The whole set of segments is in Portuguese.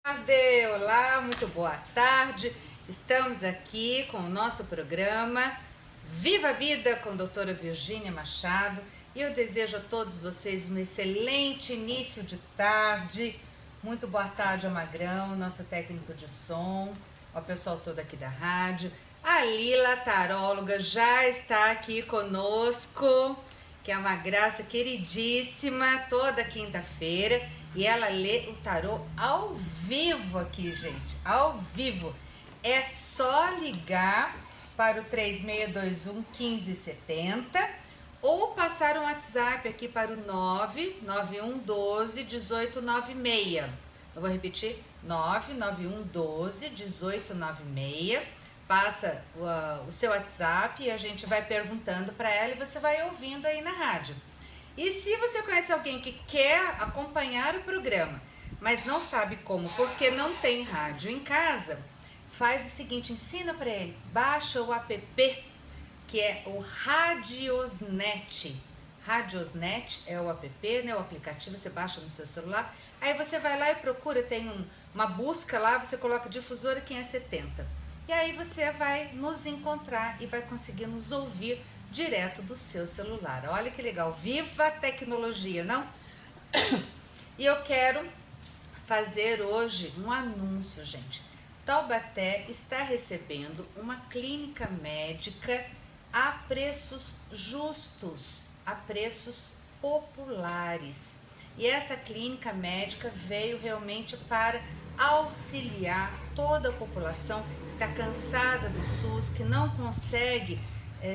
Olá, muito boa tarde. Estamos aqui com o nosso programa Viva a Vida com a doutora Virgínia Machado e eu desejo a todos vocês um excelente início de tarde. Muito boa tarde ao Magrão, nosso técnico de som, ao pessoal todo aqui da rádio. A Lila, taróloga, já está aqui conosco, que é uma graça queridíssima, toda quinta-feira. E ela lê o tarô ao vivo aqui, gente, ao vivo. É só ligar para o 3621-1570 ou passar um WhatsApp aqui para o 99112-1896. Eu vou repetir, 99112-1896. Passa o seu WhatsApp e a gente vai perguntando para ela e você vai ouvindo aí na rádio. E se você conhece alguém que quer acompanhar o programa, mas não sabe como, porque não tem rádio em casa, faz o seguinte, ensina para ele, baixa o app, que é o Radiosnet. Radiosnet é o app, né, o aplicativo, você baixa no seu celular, aí você vai lá e procura, tem uma busca lá, você coloca difusora 570. E aí você vai nos encontrar e vai conseguir nos ouvir direto do seu celular. Olha que legal, viva a tecnologia, não? E eu quero fazer hoje um anúncio, gente. Taubaté está recebendo uma clínica médica a preços justos, a preços populares. E essa clínica médica veio realmente para auxiliar toda a população que está cansada do SUS, que não consegue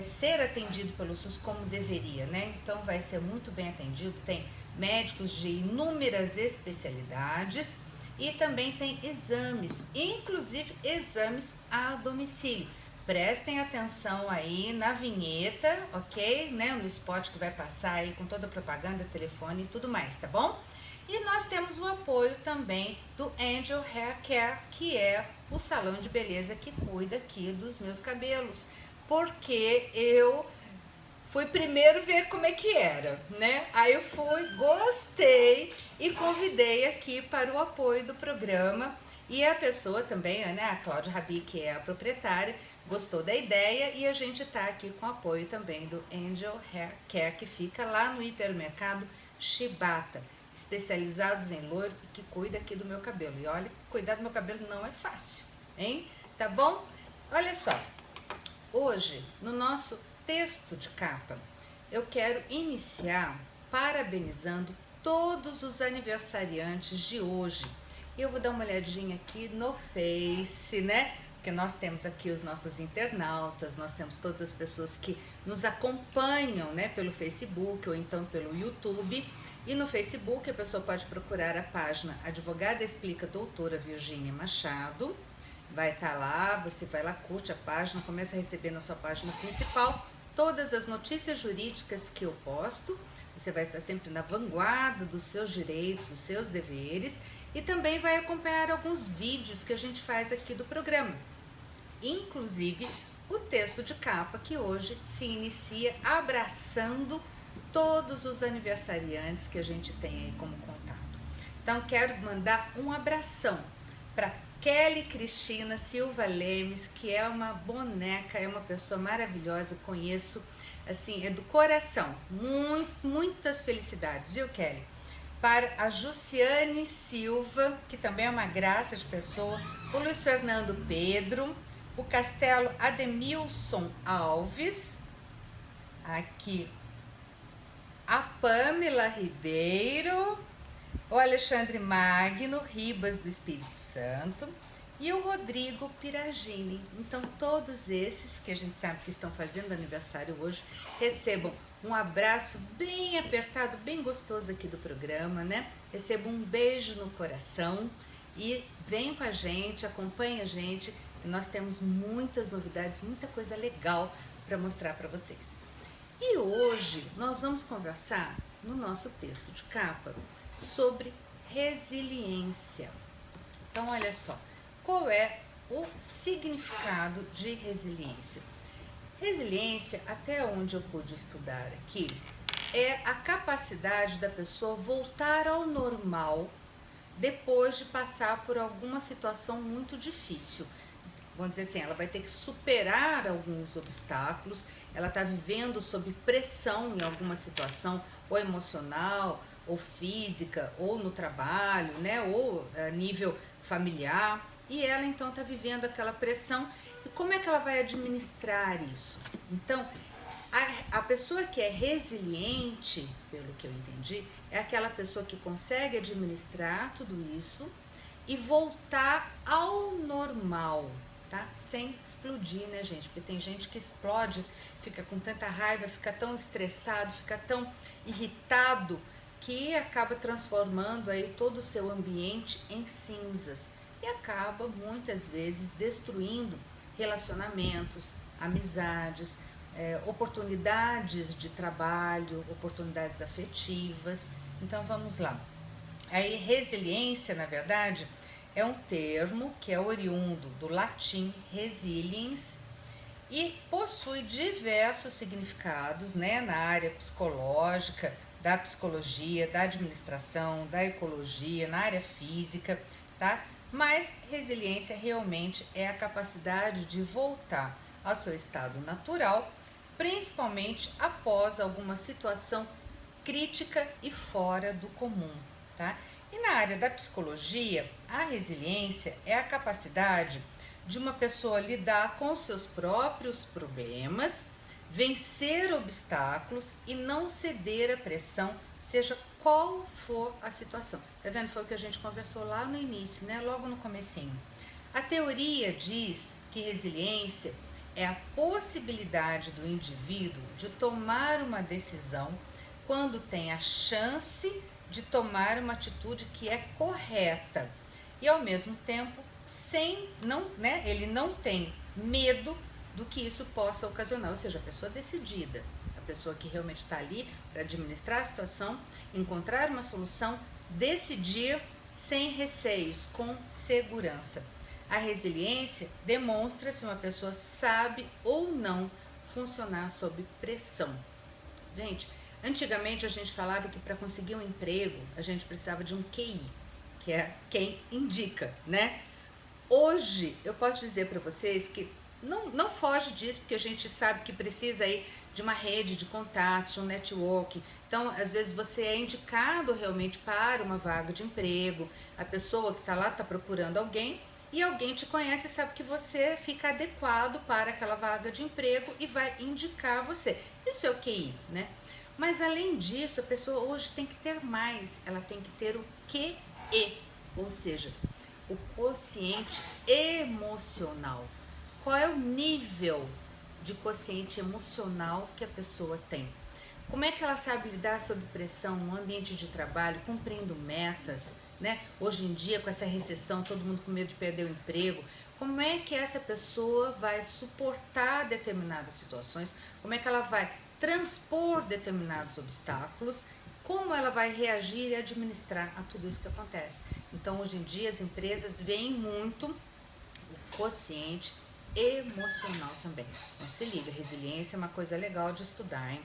ser atendido pelo SUS como deveria, né? Então vai ser muito bem atendido, tem médicos de inúmeras especialidades e também tem exames, inclusive exames a domicílio. Prestem atenção aí na vinheta, ok? Né? No spot que vai passar aí com toda a propaganda, telefone e tudo mais, tá bom? E nós temos o apoio também do Angel Hair Care, que é o salão de beleza que cuida aqui dos meus cabelos. Porque eu fui primeiro ver como é que era, né? Aí eu fui, gostei e convidei aqui para o apoio do programa. E a pessoa também, né, a Cláudia Rabi, que é a proprietária, gostou da ideia e a gente tá aqui com o apoio também do Angel Hair Care, que fica lá no hipermercado Shibata, especializados em loiro e que cuida aqui do meu cabelo. E olha, cuidar do meu cabelo não é fácil, hein? Tá bom? Olha só. Hoje, no nosso texto de capa, eu quero iniciar parabenizando todos os aniversariantes de hoje. Eu vou dar uma olhadinha aqui no Face, né? Porque nós temos aqui os nossos internautas, nós temos todas as pessoas que nos acompanham, né, pelo Facebook ou então pelo YouTube. E no Facebook a pessoa pode procurar a página Advogada Explica Doutora Virgínia Machado. Vai estar lá, você vai lá, curte a página, começa a receber na sua página principal todas as notícias jurídicas que eu posto. Você vai estar sempre na vanguarda dos seus direitos, dos seus deveres e também vai acompanhar alguns vídeos que a gente faz aqui do programa. Inclusive o texto de capa que hoje se inicia abraçando todos os aniversariantes que a gente tem aí como contato. Então quero mandar um abração para Kelly Cristina Silva Lemes, que é uma boneca, é uma pessoa maravilhosa, conheço, assim, é do coração, muitas felicidades, viu, Kelly? Para a Jussiane Silva, que também é uma graça de pessoa, o Luiz Fernando Pedro, o Castelo Ademilson Alves, aqui a Pamela Ribeiro, o Alexandre Magno Ribas do Espírito Santo e o Rodrigo Piragini. Então todos esses que a gente sabe que estão fazendo aniversário hoje, recebam um abraço bem apertado, bem gostoso aqui do programa, né? Recebam um beijo no coração e venham com a gente, acompanhem a gente. Nós temos muitas novidades, muita coisa legal para mostrar para vocês. E hoje nós vamos conversar no nosso texto de capa sobre resiliência. Então, olha só, qual é o significado de resiliência? Resiliência, até onde eu pude estudar aqui, é a capacidade da pessoa voltar ao normal depois de passar por alguma situação muito difícil. Vamos dizer assim, ela vai ter que superar alguns obstáculos, ela está vivendo sob pressão em alguma situação, ou emocional, ou física, ou no trabalho, né, ou a nível familiar, e ela então está vivendo aquela pressão. E como é que ela vai administrar isso? Então, a pessoa que é resiliente, pelo que eu entendi, é aquela pessoa que consegue administrar tudo isso e voltar ao normal, tá? Sem explodir, né, gente? Porque tem gente que explode, fica com tanta raiva, fica tão estressado, fica tão irritado, que acaba transformando aí todo o seu ambiente em cinzas e acaba muitas vezes destruindo relacionamentos, amizades, oportunidades de trabalho, oportunidades afetivas. Então vamos lá. Aí resiliência, na verdade, é um termo que é oriundo do latim resiliens e possui diversos significados, né, na área psicológica, da psicologia, da administração, da ecologia, na área física, tá? Mas resiliência realmente é a capacidade de voltar ao seu estado natural, principalmente após alguma situação crítica e fora do comum, tá? E na área da psicologia, a resiliência é a capacidade de uma pessoa lidar com seus próprios problemas, vencer obstáculos e não ceder à pressão, seja qual for a situação. Tá vendo? Foi o que a gente conversou lá no início, né? Logo no comecinho. A teoria diz que resiliência é a possibilidade do indivíduo de tomar uma decisão quando tem a chance de tomar uma atitude que é correta e ao mesmo tempo ele não tem medo do que isso possa ocasionar, ou seja, a pessoa decidida, a pessoa que realmente está ali para administrar a situação, encontrar uma solução, decidir sem receios, com segurança. A resiliência demonstra se uma pessoa sabe ou não funcionar sob pressão. Gente, antigamente a gente falava que para conseguir um emprego a gente precisava de um QI, que é quem indica, né? Hoje eu posso dizer para vocês que não foge disso, porque a gente sabe que precisa aí de uma rede de contatos, de um network. Então, às vezes você é indicado realmente para uma vaga de emprego, a pessoa que está lá está procurando alguém e alguém te conhece e sabe que você fica adequado para aquela vaga de emprego e vai indicar você. Isso é o QI, né? Mas além disso, a pessoa hoje tem que ter mais, ela tem que ter o QE, ou seja, o quociente emocional. Qual é o nível de quociente emocional que a pessoa tem? Como é que ela sabe lidar sob pressão no ambiente de trabalho, cumprindo metas, né? Hoje em dia, com essa recessão, todo mundo com medo de perder o emprego, como é que essa pessoa vai suportar determinadas situações? Como é que ela vai transpor determinados obstáculos? Como ela vai reagir e administrar a tudo isso que acontece? Então, hoje em dia, as empresas veem muito o quociente emocional também. Então, se liga, resiliência é uma coisa legal de estudar, hein?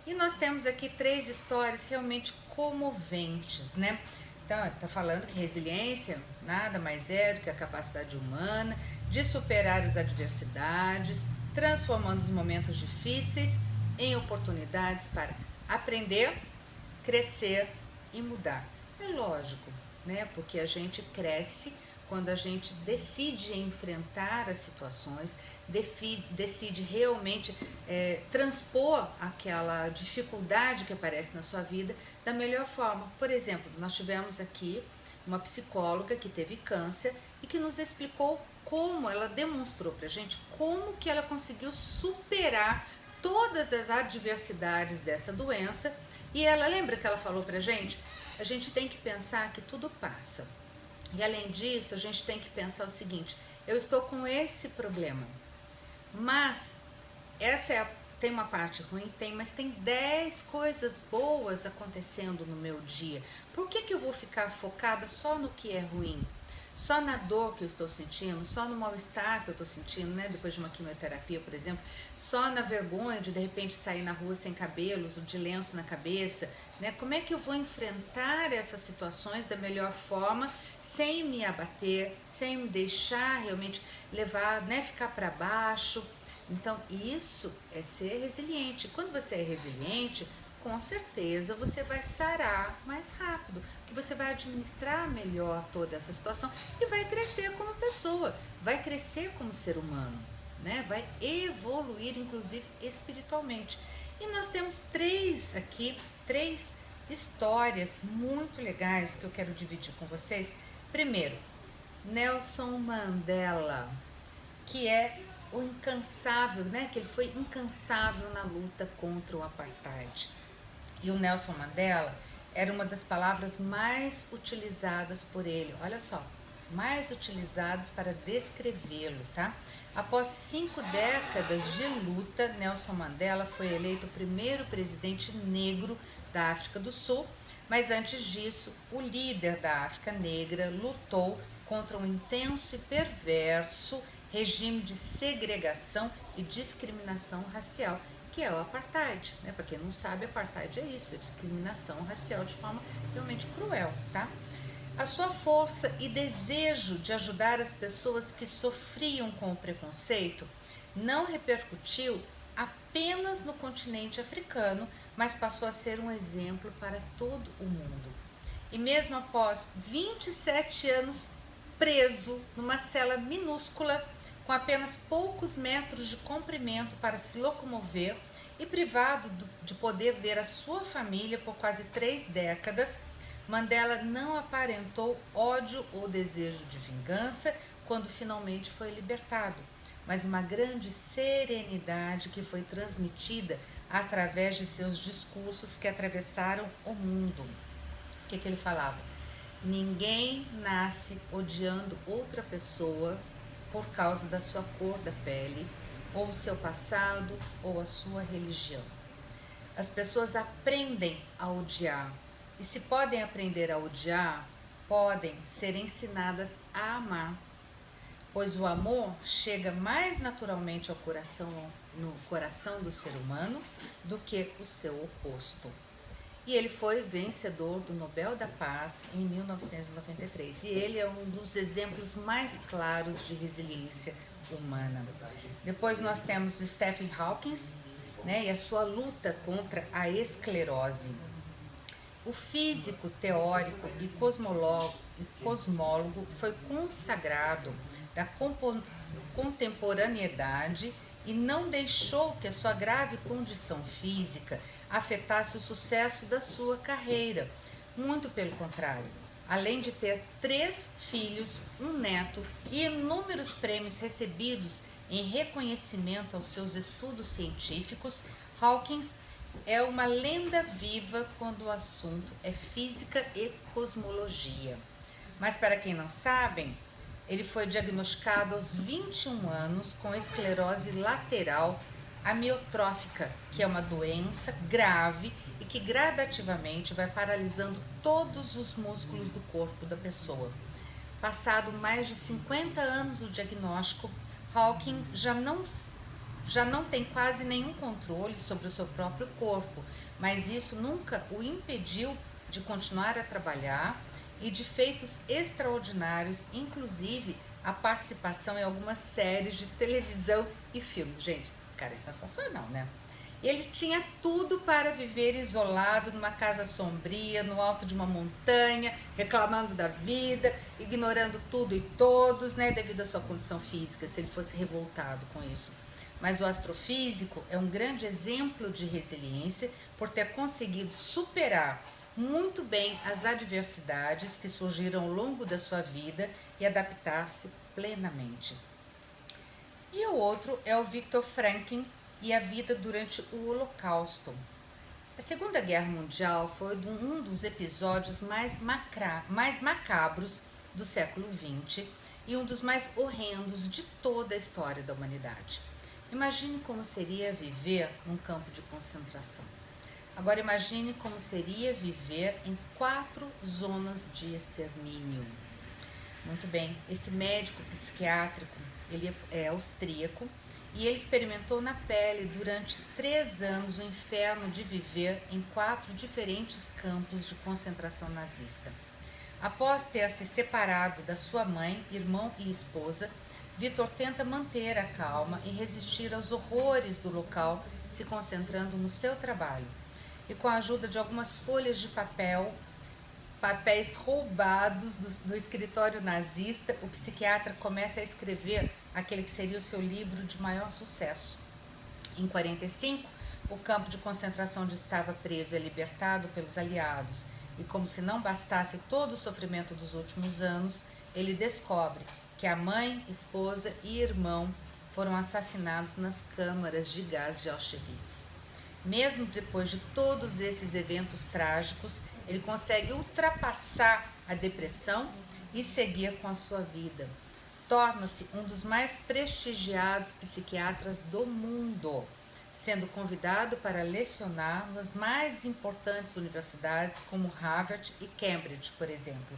E nós temos aqui 3 histórias realmente comoventes, né? Então, tá falando que resiliência nada mais é do que a capacidade humana de superar as adversidades, transformando os momentos difíceis em oportunidades para aprender, crescer e mudar. É lógico, né? Porque a gente cresce quando a gente decide enfrentar as situações, decide realmente transpor aquela dificuldade que aparece na sua vida da melhor forma. Por exemplo, nós tivemos aqui uma psicóloga que teve câncer e que nos explicou como ela demonstrou pra gente como que ela conseguiu superar todas as adversidades dessa doença. E ela, lembra que ela falou pra gente? A gente tem que pensar que tudo passa. E além disso, a gente tem que pensar o seguinte: eu estou com esse problema, mas tem uma parte ruim? Tem, mas tem 10 coisas boas acontecendo no meu dia. Por que eu vou ficar focada só no que é ruim? só na dor que eu estou sentindo, só no mal-estar que eu estou sentindo, né? Depois de uma quimioterapia, por exemplo, só na vergonha de repente sair na rua sem cabelos, ou de lenço na cabeça, né? Como é que eu vou enfrentar essas situações da melhor forma, sem me abater, sem me deixar realmente levar, né? Ficar para baixo. Então, isso é ser resiliente. Quando você é resiliente, com certeza você vai sarar mais rápido, que você vai administrar melhor toda essa situação e vai crescer como pessoa, vai crescer como ser humano, né? Vai evoluir, inclusive espiritualmente. E nós temos três histórias muito legais que eu quero dividir com vocês. Primeiro, Nelson Mandela, que é o incansável, né? Que ele foi incansável na luta contra o apartheid. E o Nelson Mandela era uma das palavras mais utilizadas por ele, olha só, mais utilizadas para descrevê-lo, tá? Após 5 décadas de luta, Nelson Mandela foi eleito o primeiro presidente negro da África do Sul, mas antes disso, o líder da África Negra lutou contra um intenso e perverso regime de segregação e discriminação racial, que é o apartheid, né? Para quem não sabe, apartheid é isso, é discriminação racial de forma realmente cruel, tá? A sua força e desejo de ajudar as pessoas que sofriam com o preconceito não repercutiu apenas no continente africano, mas passou a ser um exemplo para todo o mundo. E mesmo após 27 anos preso numa cela minúscula, com apenas poucos metros de comprimento para se locomover e privado de poder ver a sua família por quase 3 décadas, Mandela não aparentou ódio ou desejo de vingança quando finalmente foi libertado, mas uma grande serenidade que foi transmitida através de seus discursos que atravessaram o mundo. O que ele falava? Ninguém nasce odiando outra pessoa por causa da sua cor da pele, ou seu passado, ou a sua religião. As pessoas aprendem a odiar, e se podem aprender a odiar, podem ser ensinadas a amar, pois o amor chega mais naturalmente ao coração, no coração do ser humano, do que o seu oposto. E ele foi vencedor do Nobel da Paz em 1993. E ele é um dos exemplos mais claros de resiliência humana. Depois nós temos o Stephen Hawking, né, e a sua luta contra a esclerose. O físico teórico e cosmólogo foi consagrado da contemporaneidade e não deixou que a sua grave condição física afetasse o sucesso da sua carreira. Muito pelo contrário. Além de ter 3 filhos, um neto e inúmeros prêmios recebidos em reconhecimento aos seus estudos científicos, Hawking é uma lenda viva quando o assunto é física e cosmologia. Mas para quem não sabe, ele foi diagnosticado aos 21 anos com esclerose lateral amiotrófica, que é uma doença grave e que gradativamente vai paralisando todos os músculos do corpo da pessoa. Passado mais de 50 anos do diagnóstico, Hawking já não tem quase nenhum controle sobre o seu próprio corpo, mas isso nunca o impediu de continuar a trabalhar e de feitos extraordinários, inclusive a participação em algumas séries de televisão e filmes. Gente, o cara é sensacional, né? Ele tinha tudo para viver isolado numa casa sombria, no alto de uma montanha, reclamando da vida, ignorando tudo e todos, né, devido à sua condição física, se ele fosse revoltado com isso. Mas o astrofísico é um grande exemplo de resiliência por ter conseguido superar muito bem as adversidades que surgiram ao longo da sua vida e adaptar-se plenamente. E o outro é o Viktor Frankl e a vida durante o Holocausto. A Segunda Guerra Mundial foi um dos episódios mais macabros do século XX e um dos mais horrendos de toda a história da humanidade. Imagine como seria viver num campo de concentração. Agora imagine como seria viver em 4 zonas de extermínio. Muito bem. Esse médico psiquiátrico, ele é austríaco e ele experimentou na pele durante 3 anos o inferno de viver em 4 diferentes campos de concentração nazista. Após ter se separado da sua mãe, irmão e esposa, Vitor tenta manter a calma e resistir aos horrores do local, se concentrando no seu trabalho. E com a ajuda de algumas folhas de papéis roubados do escritório nazista, o psiquiatra começa a escrever aquele que seria o seu livro de maior sucesso. Em 45, o campo de concentração onde estava preso é libertado pelos aliados e, como se não bastasse todo o sofrimento dos últimos anos, ele descobre que a mãe, esposa e irmão foram assassinados nas câmaras de gás de Auschwitz. Mesmo depois de todos esses eventos trágicos, ele consegue ultrapassar a depressão e seguir com a sua vida. Torna-se um dos mais prestigiados psiquiatras do mundo, sendo convidado para lecionar nas mais importantes universidades como Harvard e Cambridge, por exemplo.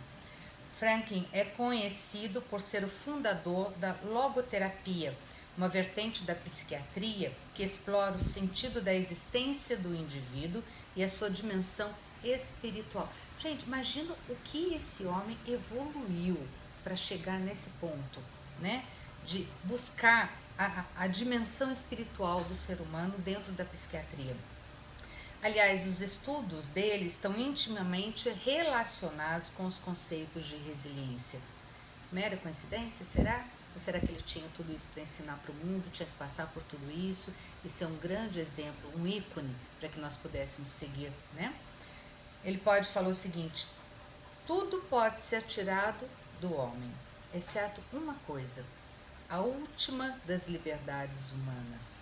Franklin é conhecido por ser o fundador da logoterapia, uma vertente da psiquiatria que explora o sentido da existência do indivíduo e a sua dimensão espiritual. Gente, imagina o que esse homem evoluiu para chegar nesse ponto, né? De buscar a dimensão espiritual do ser humano dentro da psiquiatria. Aliás, os estudos dele estão intimamente relacionados com os conceitos de resiliência. Mera coincidência, será? Ou será que ele tinha tudo isso para ensinar para o mundo, tinha que passar por tudo isso e ser um grande exemplo, um ícone para que nós pudéssemos seguir, né? Ele falou o seguinte: tudo pode ser tirado do homem, exceto uma coisa, a última das liberdades humanas,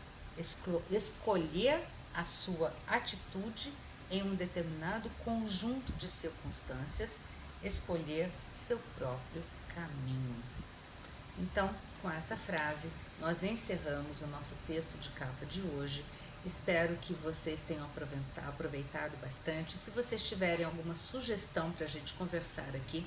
escolher a sua atitude em um determinado conjunto de circunstâncias, escolher seu próprio caminho. Então, com essa frase, nós encerramos o nosso texto de capa de hoje. Espero que vocês tenham aproveitado bastante. Se vocês tiverem alguma sugestão para a gente conversar aqui,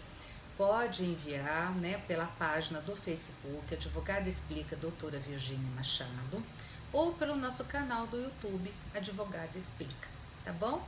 pode enviar, né, pela página do Facebook, Advogada Explica, Doutora Virgínia Machado, ou pelo nosso canal do YouTube, Advogada Explica, tá bom?